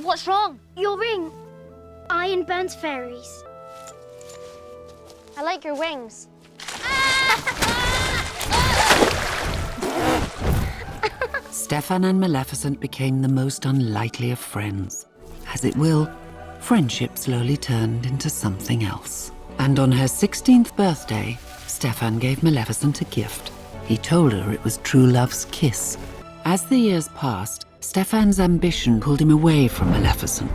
What's wrong? Your ring. Iron burns fairies. I like your wings. Stefan and Maleficent became the most unlikely of friends. As it will, friendship slowly turned into something else. And on her 16th birthday, Stefan gave Maleficent a gift. He told her it was true love's kiss. As the years passed, Stefan's ambition pulled him away from Maleficent,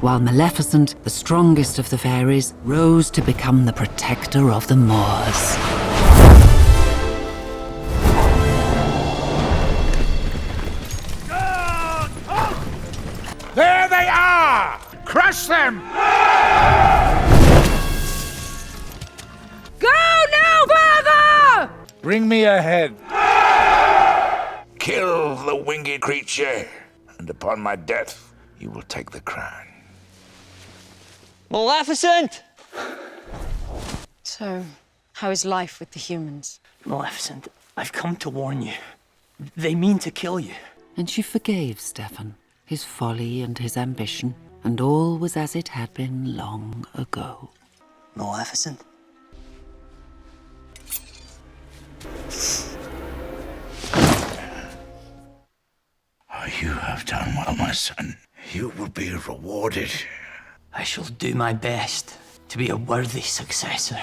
while Maleficent, the strongest of the fairies, rose to become the protector of the Moors. There they are! Crush them! Go no further! Bring me a head. Kill the winged creature, and upon my death, you will take the crown. Maleficent! So, how is life with the humans? Maleficent, I've come to warn you. They mean to kill you. And she forgave Stefan, his folly and his ambition, and all was as it had been long ago. Maleficent? You have done well, my son. You will be rewarded. I shall do my best to be a worthy successor.